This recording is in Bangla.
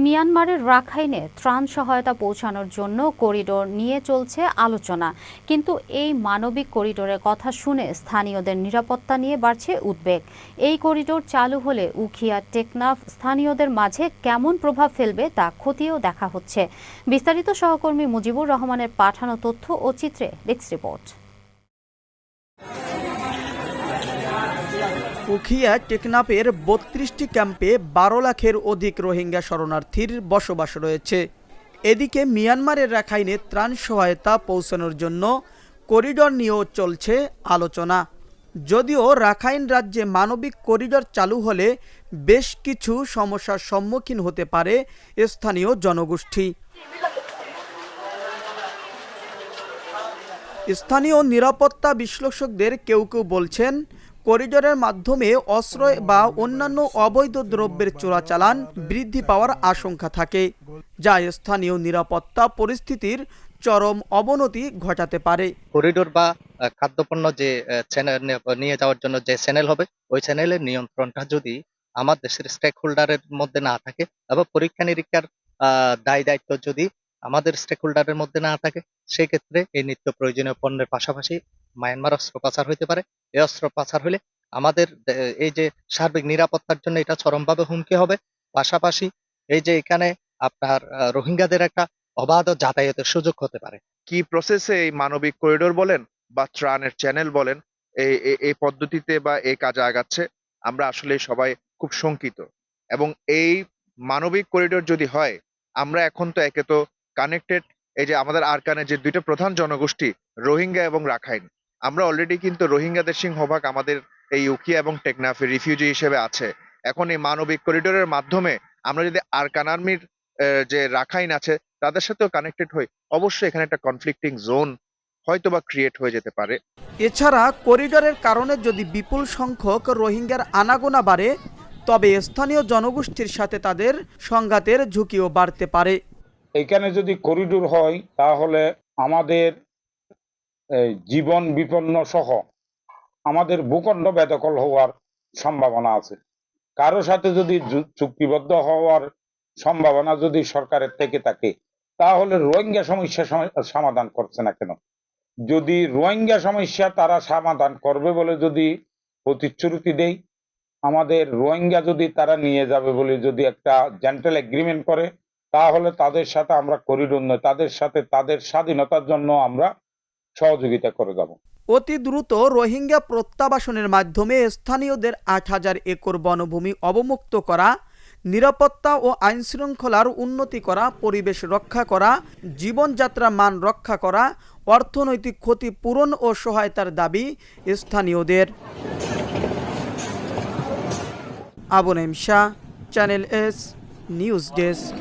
মিয়ানমারের রাখাইনে ত্রাণ সহায়তা পৌঁছানোর জন্য করিডোর নিয়ে চলছে আলোচনা, কিন্তু এই মানবিক করিডোরের কথা শুনে স্থানীয়দের নিরাপত্তা নিয়ে বাড়ছে উদ্বেগ। এই করিডোর চালু হলে উখিয়া টেকনাফ স্থানীয়দের মাঝে কেমন প্রভাব ফেলবে তা খতিয়েও দেখা হচ্ছে। বিস্তারিত সহকর্মী মুজিবুর রহমানের পাঠানো তথ্য ও চিত্রে ডেস্ক রিপোর্ট। উখিয়া টেকনাফের ৩২টি ক্যাম্পে ১২ লাখের অধিক রোহিঙ্গা শরণার্থীর বসবাস রয়েছে। এদিকে মিয়ানমারের রাখাইনে ত্রাণ সহায়তা পৌঁছানোর জন্য করিডোর নিয়েও চলছে আলোচনা। যদিও রাখাইন রাজ্যে মানবিক করিডোর চালু হলে বেশ কিছু সমস্যার সম্মুখীন হতে পারে স্থানীয় জনগোষ্ঠী। স্থানীয় নিরাপত্তা বিশ্লেষকদের কেউ কেউ বলছেন, করিডোরের মাধ্যমে অস্ত্র বা অন্যান্য অবৈধ দ্রব্যের চোরাচালান বৃদ্ধি পাওয়ার আশঙ্কা থাকে, যা স্থানীয় নিরাপত্তা পরিস্থিতির চরম অবনতি ঘটাতে পারে। করিডোর বা খাদ্যপণ্য যে চ্যানেল নিয়ে যাওয়ার জন্য যে চ্যানেল হবে, ওই চ্যানেলের নিয়ন্ত্রণটা যদি আমার দেশের স্টেক হোল্ডারের মধ্যে না থাকে এবং পরীক্ষা নিরীক্ষার দায় দায়িত্ব যদি আমাদের স্টেক হোল্ডারের মধ্যে না থাকে, সেক্ষেত্রে এই নিত্য প্রয়োজনীয় পণ্যের পাশাপাশি মায়ানমার অস্ত্র পাচার হইতে পারে। এই অস্ত্র পাচার হলে আমাদের এই যে সার্বিক নিরাপত্তার জন্য এটা চরমভাবে হুমকি হবে। পাশাপাশি এই যে এখানে আপনার রোহিঙ্গাদের একটা অবাধ যাতায়াতের সুযোগ হতে পারে। কি প্রসেসে এই মানবিক করিডোর বলেন বা ত্রাণের চ্যানেল বলেন এই পদ্ধতিতে বা এই কাজে আগাচ্ছে, আমরা আসলে সবাই খুব শঙ্কিত। এবং এই মানবিক করিডোর যদি হয়, আমরা এখন তো একে তো কানেক্টেড, এই যে আমাদের আরাকানে যে দুইটা প্রধান জনগোষ্ঠী রোহিঙ্গা এবং রাখাইন, আমরা অলরেডি কিন্তু রোহিঙ্গাদের সিংহভাগ আমাদের এই উখিয়া এবং টেকনাফে রিফিউজি হিসেবে আছে। এখন এই মানবিক করিডোরের মাধ্যমে আমরা যদি আরাকান আর্মির যে রাখাইন আছে তাদের সাথেও কানেক্টেড হই, অবশ্যই এখানে একটা কনফ্লিক্টিং জোন হয়তোবা ক্রিয়েট হয়ে যেতে পারে। এছাড়া করিডোরের কারণে যদি বিপুল সংখ্যক রোহিঙ্গার আনাগোনা বাড়ে, তবে স্থানীয় জনগোষ্ঠীর সাথে তাদের সংঘাতের ঝুঁকিও বাড়তে পারে। এখানে যদি করিডোর হয় তাহলে আমাদের জীবন বিপন্ন সহ আমাদের ভূখণ্ড বেদখল হওয়ার সম্ভাবনা আছে। কারো সাথে যদি চুক্তিবদ্ধ হওয়ার সম্ভাবনা যদি সরকারের থেকে থাকে, তাহলে রোহিঙ্গা সমস্যা সমাধান করছে না কেন? যদি রোহিঙ্গা সমস্যা তারা সমাধান করবে বলে যদি প্রতিশ্রুতি দেয়, আমাদের রোহিঙ্গা যদি তারা নিয়ে যাবে বলে যদি একটা জেন্টাল এগ্রিমেন্ট করে, তাহলে তাদের সাথে আমরা করিডোর নয়, তাদের সাথে তাদের স্বাধীনতার জন্য আমরা সহযোগিতা করে যাব। অতি দ্রুত রোহিঙ্গা প্রত্যাবাসনের মাধ্যমে স্থানীয়দের ৮,০০০ একর বনভূমি অবমুক্ত করা, নিরাপত্তা ও আইন শৃঙ্খলার উন্নতি করা, পরিবেশ রক্ষা করা, জীবনযাত্রা মান রক্ষা করা, অর্থনৈতিক ক্ষতি পূরণ ও সহায়তার দাবি স্থানীয়দের। Abu Naim Shah, channel S news desk.